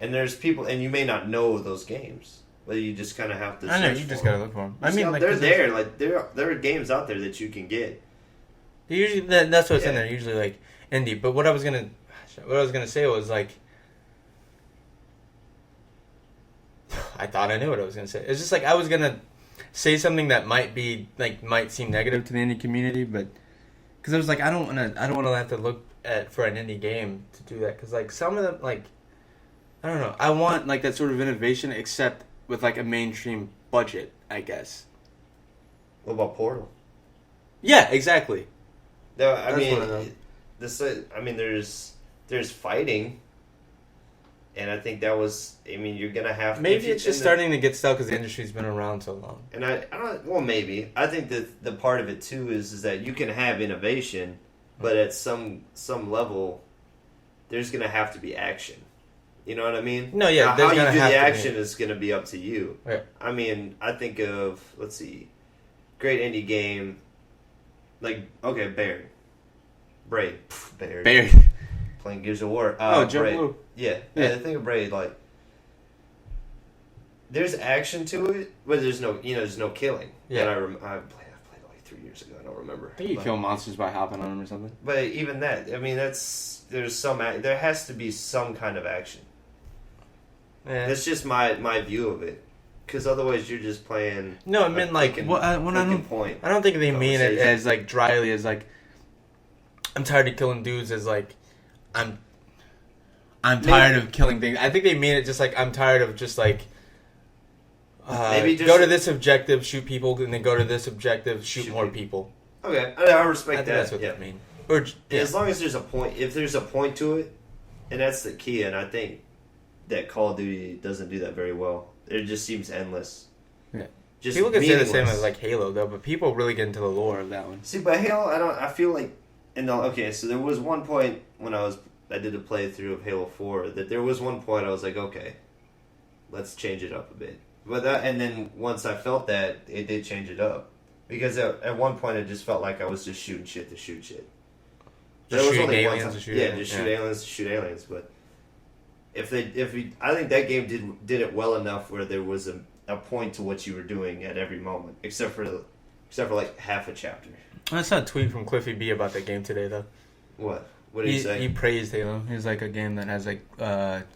And there's people, and you may not know those games, but you just kind of have to. I know search you for just them. gotta look for them. Like, they're there. Like there are games out there that you can get. Usually that's what's in there. Usually like indie. But what I was gonna say was like, I thought I knew what I was gonna say. It's just like I was gonna say something that might seem negative to the indie community, but because I was like I don't want to have to look for an indie game to do that because like some of them like. I don't know. I want like that sort of innovation, except with like a mainstream budget, I guess. What about Portal? Yeah, exactly. No, That's one of them. There's fighting, and I think that was. I mean, you're gonna have. Maybe it's just starting to get stale because the industry's been around so long. And I don't. Well, maybe I think that the part of it too is that you can have innovation, but at some level, there's gonna have to be action. You know what I mean? No, yeah. How you do the have to action is going to be up to you. Yeah. I mean, I think of great indie game, like Braid, Barry. playing Gears of War. Jump Braid. Blue. Yeah, Yeah. I think of Braid like there's action to it, but there's no killing. Yeah. And I played it like 3 years ago. I don't remember. I think you kill monsters by hopping on them or something. But even that, I mean, there has to be some kind of action. Yeah. That's just my view of it, because otherwise you're just playing. No, I mean like I don't think they mean it as like dryly as like I'm tired of killing dudes as like I'm tired of killing things. I think they mean it just like I'm tired of just like maybe just go to this objective, shoot people, and then go to this objective, shoot more people. Okay, I respect I think that. that's what they mean. Or as long as there's a point, if there's a point to it, and that's the key. And I think that Call of Duty doesn't do that very well. It just seems endless. Yeah. Just people can say the same meaningless. as like Halo though, but people really get into the lore of that one. See, but Halo, I feel like so there was one point when I did a playthrough of Halo 4 that there was one point I was like, okay, let's change it up a bit. But and then once I felt that, it did change it up. Because at one point it just felt like I was just shooting shit to shoot shit. Just There was shooting only one aliens time. to shoot Yeah, just shoot aliens to shoot aliens. But I think that game did it well enough where there was a point to what you were doing at every moment, except for like half a chapter. I saw a tweet from Cliffy B about that game today though. What? What did he say? He praised Halo. He's like a game that has like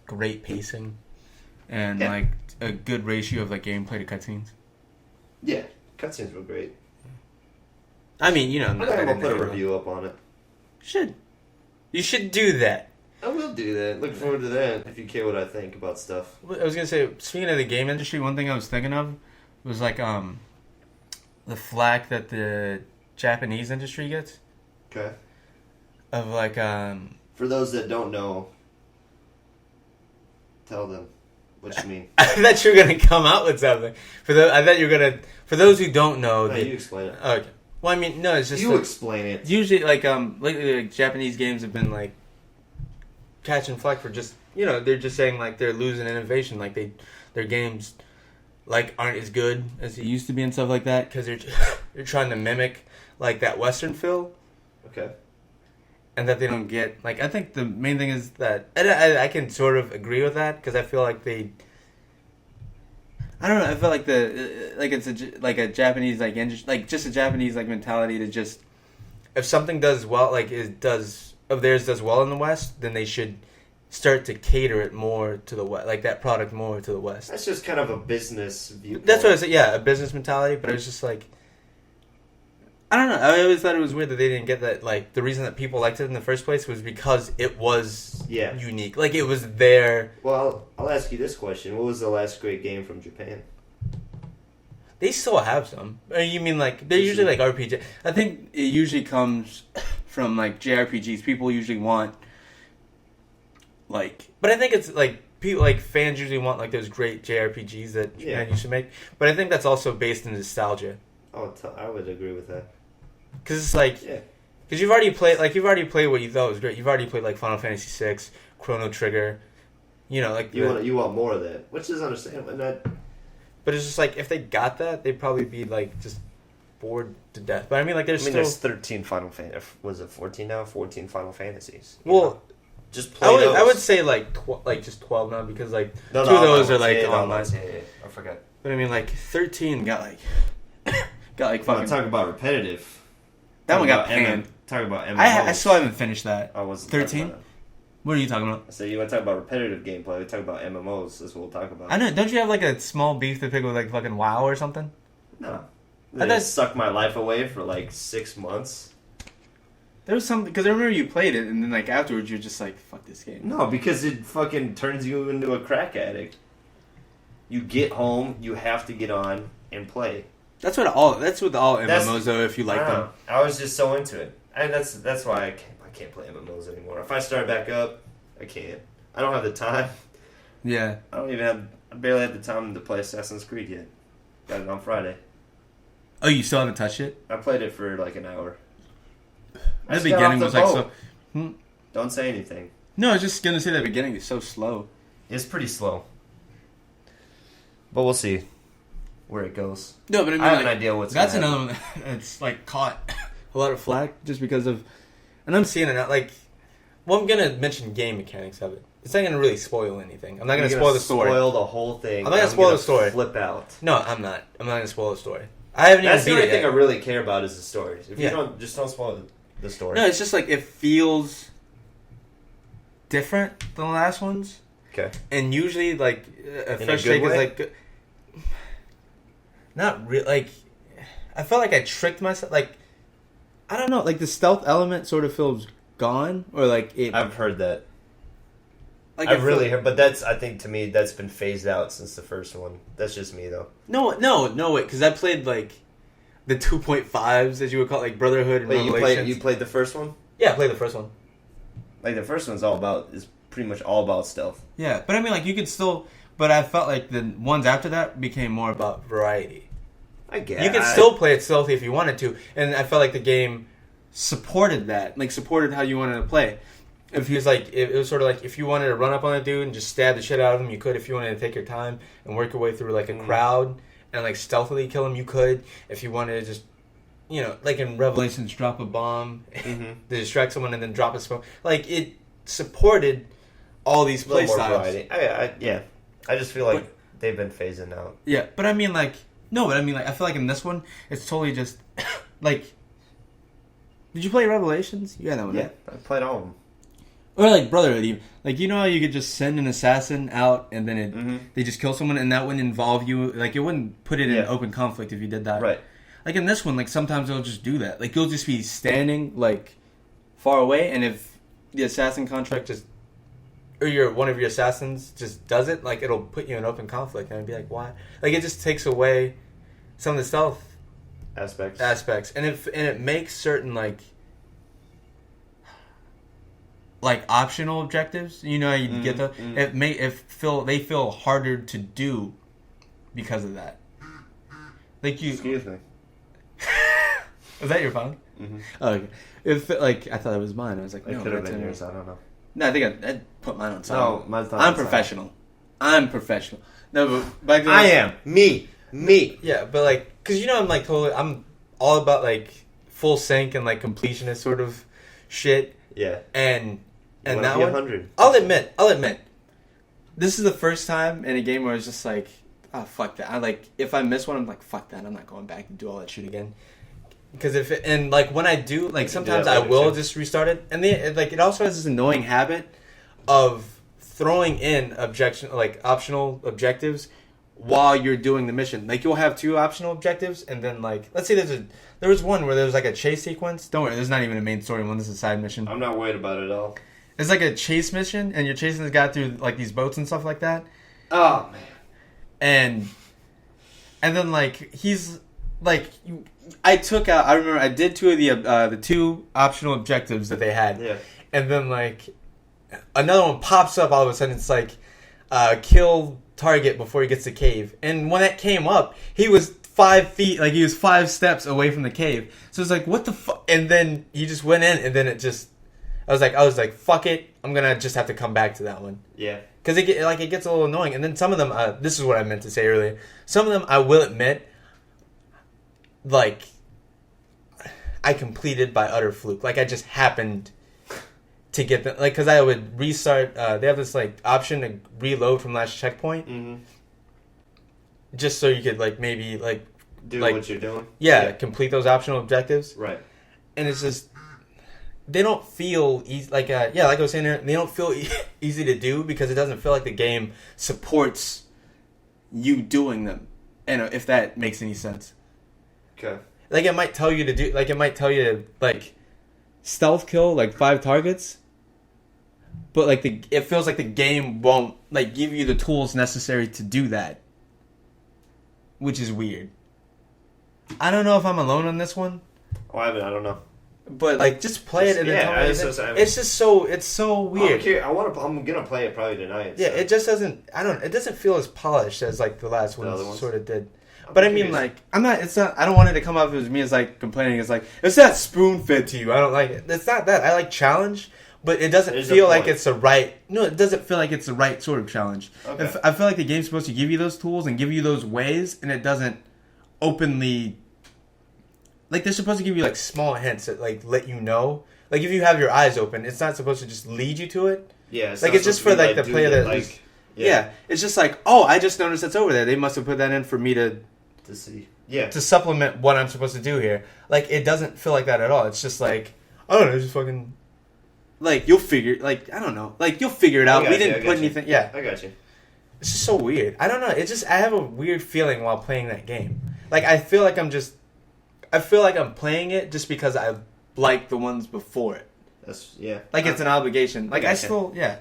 great pacing and like a good ratio of like gameplay to cutscenes. Yeah, cutscenes were great. I mean, I'm gonna put a review up on it. Should. You should do that. I will do that. Look forward to that. If you care what I think about stuff. I was gonna say, speaking of the game industry, one thing I was thinking of was like the flack that the Japanese industry gets. Okay. Of like For those that don't know, tell them what you mean. I thought you were gonna come out with something. I thought you were gonna. For those who don't know, No, you explain it. Okay. Well, I mean, no, it's just You explain it. usually like lately like Japanese games have been like catching flack for just they're just saying like they're losing innovation, like their games like aren't as good as it used to be and stuff like that. because they're trying to mimic like that Western feel, Okay. and that they don't get. Like, I think the main thing is that, and I can sort of agree with that because I feel like I don't know. I feel like it's a Japanese like industry, like just a Japanese like mentality to just if something does well, like theirs does well in the West, then they should start to cater it more to the West, like that product more to the West. That's just kind of a business viewpoint. That's what I said. Yeah, a business mentality, but it was just like. I don't know. I always thought it was weird that they didn't get that. Like, the reason that people liked it in the first place was because it was unique. Like, it was there. Well, I'll ask you this question. What was the last great game from Japan? They still have some. Or you mean, like, they're usually, like, RPG. I think it usually comes from like JRPGs. People usually want like, but I think it's, like, people, like, fans usually want, like, those great JRPGs that Japan used to make. But I think that's also based in nostalgia. Oh, I would agree with that. Because it's like, because you've already played what you thought was great. You've already played like Final Fantasy VI, Chrono Trigger, like you want more of that, which is understandable. But it's just like if they got that, they'd probably be like just bored to death. But I mean, like there's 13 Final Fantasy. Was it 14 now? 14 Final Fantasies. Well, just play those. I would say like just 12 now because like two of those are like online. Yeah, I forgot. But I mean, like 13 got like fucking. Talk about repetitive. That one got panned. Talk about MMOs. I still haven't finished that. I was 13. What are you talking about? I said you want to talk about repetitive gameplay. We talk about MMOs. That's what we'll talk about. I know. Don't you have like a small beef to pick with like fucking WoW or something? No. They sucked my life away for like 6 months. There was something because I remember you played it and then like afterwards you're just like fuck this game. No, because it fucking turns you into a crack addict. You get home, you have to get on and play. That's what all MMOs though. If you like them, I was just so into it, and that's why I can't play MMOs anymore. If I start back up, I can't. I don't have the time. Yeah, I barely have the time to play Assassin's Creed yet. Got it on Friday. Oh, you still haven't touched it? I played it for like an hour. The beginning was like so. Don't say anything. No, I was just gonna say the beginning is so slow. It's pretty slow, but we'll see where it goes. No, but I mean, I have an idea what's. That's another one that's like caught a lot of flack just because of, and I'm seeing it now. Like, well, I'm gonna mention game mechanics of it. It's not gonna really spoil anything. I'm not gonna spoil the story. Spoil the whole thing. I'm not gonna spoil the story. Flip out. No, I'm not. I'm not gonna spoil the story. I haven't even beat it. That's the only thing I really care about is the story. If you don't spoil the story. No, it's just like it feels different than the last ones. Okay. And usually, like a fresh take is like. Not really. Like, I felt like I tricked myself. Like, I don't know. Like the stealth element sort of feels gone, or like it. I've heard that. Like I've really heard, but I think to me that's been phased out since the first one. That's just me though. No, wait, because I played like the 2.5s, as you would call it, like Brotherhood and Revelations. You played the first one? Yeah, I played the first one. Like the first one's is pretty much all about stealth. Yeah, but I mean, like you could still. But I felt like the ones after that became more about variety. I guess you could still play it stealthy if you wanted to, and I felt like the game supported that, like supported how you wanted to play. If he was like, it was sort of like if you wanted to run up on a dude and just stab the shit out of him, you could. If you wanted to take your time and work your way through like a crowd and like stealthily kill him, you could. If you wanted to just, like in Revelations, drop a bomb to distract someone and then drop a smoke. Like it supported all these play styles. I just feel like they've been phasing out. Yeah, but I mean like I feel like in this one it's totally just like. Did you play Revelations? You had that one. Yeah, right? I played all of them. Or like Brotherhood, even. Like, you know how you could just send an assassin out and then they just kill someone and that wouldn't involve you? Like, it wouldn't put it in open conflict if you did that. Right. Like, in this one, like, sometimes they'll just do that. Like, you'll just be standing, like, far away and if, the assassin contract just, or one of your assassins just does it, like it'll put you in open conflict, and I'd be like, why? Like it just takes away some of the stealth aspects, and it makes certain like optional objectives. You know, you get the they feel harder to do because of that. Like you. Excuse me. Was that your phone? Mm-hmm. Oh, okay. I thought it was mine. I was like, no, it could have been yours. I don't know. No, I think I put mine on silent. No, mine's not. I'm professional. I'm professional. No, but back then I am me. Yeah, but like, cause you know I'm all about like full sync and like completionist sort of shit. Yeah. And that one. 100. I'll admit. This is the first time in a game where I was just like, oh, fuck that. If I miss one, I'm like, fuck that. I'm not going back and do all that shit again. Because when I do, like sometimes I will just restart it, and it also has this annoying habit of throwing in optional objectives while you're doing the mission. Like you'll have 2 optional objectives, and then like let's say there was one where there was like a chase sequence. Don't worry, there's not even a main story one. This is a side mission. I'm not worried about it at all. It's like a chase mission, and you're chasing this guy through like these boats and stuff like that. Oh man. And then like he's like I remember I did 2 of the 2 optional objectives that they had. Yeah. And then like another one pops up all of a sudden. It's like kill target before he gets to cave. And when that came up, he was 5 feet, like he was 5 steps away from the cave. So it's like, what the fuck? And then he just went in, and then it just I was like, fuck it. I'm gonna just have to come back to that one. Yeah. Because it gets a little annoying. And then some of them, this is what I meant to say earlier. Some of them, I will admit, like, I completed by utter fluke. Like, I just happened to get them. Like, because I would restart. They have this, like, option to reload from last checkpoint. Mm-hmm. Just so you could, like, maybe, like... Do what you're doing? Yeah, complete those optional objectives. Right. And it's just... They don't feel easy. Like, like I was saying there, they don't feel easy to do because it doesn't feel like the game supports you doing them. And if that makes any sense. Okay. Like, it might tell you to do... Like, it might tell you to, like, stealth kill, like, 5 targets. But, like, it feels like the game won't, like, give you the tools necessary to do that. Which is weird. I don't know if I'm alone on this one. Oh, I don't know. But, like, just play it and then tell me. It's just so... It's so weird. I'm gonna play it probably tonight. Yeah, so. it just doesn't... It doesn't feel as polished as, like, the last one sort of did. I'm but curious. I mean, like, I don't want it to come off as me as, like, complaining. It's like, it's not spoon-fed to you. I don't like it. It's not that. I like challenge, but it doesn't feel like it's the right... No, it doesn't feel like it's the right sort of challenge. Okay. I feel like the game's supposed to give you those tools and give you those ways, and it doesn't openly... Like, they're supposed to give you, like, small hints that, like, let you know. Like, if you have your eyes open, it's not supposed to just lead you to it. Yeah, it's just for, like, the player that... Like, yeah, it's just like, oh, I just noticed that's over there. They must have put that in for me to see. Yeah. To supplement what I'm supposed to do here. Like, it doesn't feel like that at all. It's just like, I don't know, just fucking... Like, you'll figure... Like, I don't know. Like, you'll figure it out. We didn't put anything... Yeah. I got you. It's just so weird. I don't know. It's just... I have a weird feeling while playing that game. Like, I feel like I'm just... I feel like I'm playing it just because I like the ones before it. Like, it's an obligation. Like, I still... Yeah.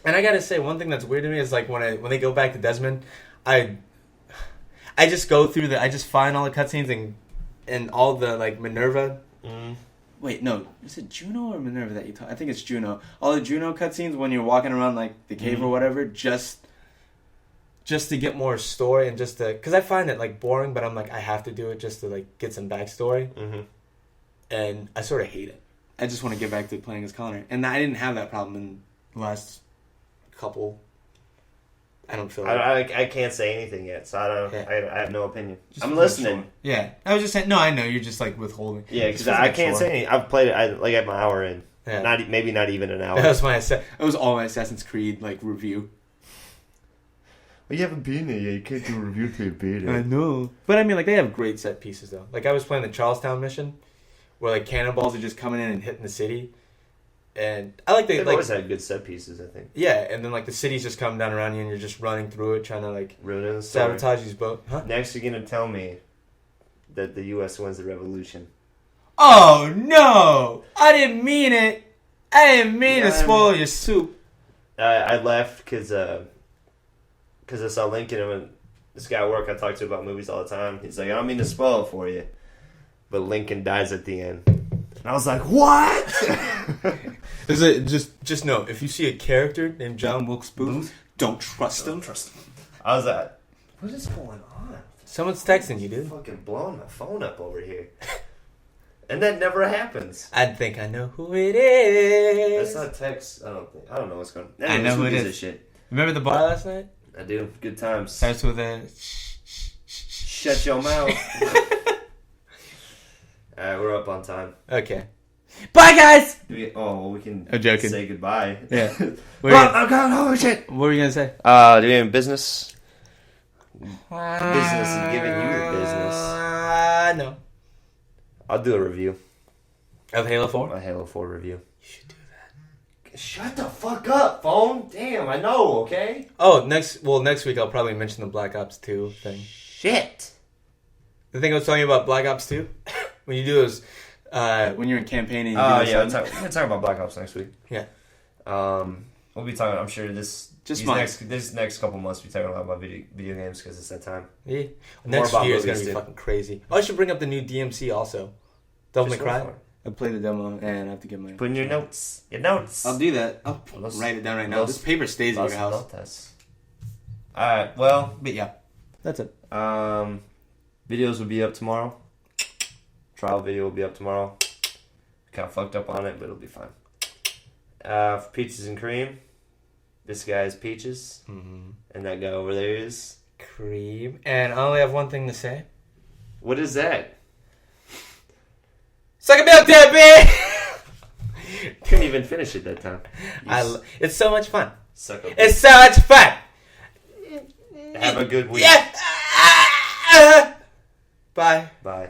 And I gotta say, one thing that's weird to me is, like, when they go back to Desmond, I just go through I just find all the cutscenes and all the, like, Minerva... Wait, no. Is it Juno or Minerva that you talk? I think it's Juno. All the Juno cutscenes when you're walking around, like, the cave or whatever, just to get more story and just to... Because I find it, like, boring, but I'm like, I have to do it just to, like, get some backstory. Mm-hmm. And I sort of hate it. I just want to get back to playing as Connor. And I didn't have that problem in the last couple... I don't feel like... I can't say anything yet, so I don't... Yeah. I have no opinion. Just I'm listening. Sure. Yeah. I was just saying... No, I know. You're just, like, withholding. Yeah, because I can't say anything. I've played it, I'm an hour in. Yeah. Maybe not even an hour. That was all my Assassin's Creed, like, review. Well, you haven't been there yet. You can't do a review till you beat it. I know. But, I mean, like, they have great set pieces, though. Like, I was playing the Charlestown mission, where, like, cannonballs are just coming in and hitting the city. And I like They've always had good set pieces, I think. Yeah, and then, like, the city's just coming down around you, and you're just running through it, trying to, like... Ruin the sabotage these boats. Huh? Next, you're going to tell me that the U.S. wins the revolution. Oh, no! I didn't mean it! I didn't mean Yeah, to spoil your soup. I left because I saw Lincoln and this guy at work I talk to about movies all the time. He's like, I don't mean to spoil it for you, but Lincoln dies at the end. And I was like, what? Is it just know if you see a character named John Wilkes Booth, don't trust him. I was like, what is going on? Someone's texting you, dude. Fucking blowing my phone up over here. And that never happens. I think I know who it is. That's not text. I don't know what's going on. I know who it gives is. a shit. Remember the bar last night? I do. Good times. Starts with a Shut your mouth. Alright, we're up on time. Okay. Bye, guys. We can I'm joking. say goodbye. Yeah. I'm going home, shit. What were you gonna say? Do we have business? Business is giving you the business. No. I'll do a review. Of Halo 4? My Halo 4 review. You should do that. Shut the fuck up, phone. Damn, I know, okay? Oh, next week I'll probably mention the Black Ops 2 thing. Shit. The thing I was telling you about Black Ops 2? When you do those... When you're in campaigning. Oh, yeah, we're going to talk about Black Ops next week. Yeah. We'll be talking, I'm sure, this next couple months, we'll be talking about video games because it's that time. Yeah. More Next about year is going movies, to be too. fucking crazy. Oh, I should bring up the new DMC also. Devil May Just go Cry. for it. I played the demo and I have to get my. Put in your notes. Your notes. I'll do that. I'll Los- write it down right now. Los- This paper stays in your house. Notas. Alright, well, But yeah, that's it. videos will be up tomorrow. Trial video will be up tomorrow. Kind of fucked up on it, but it'll be fine. For Peaches and Cream, this guy is Peaches, and that guy over there is... Cream. And I only have one thing to say. What is that? Suck a milk there, bitch! Couldn't even finish it that time. It's so much fun. Suck up. It's so much fun. Have a good week. Yeah. Bye. Bye.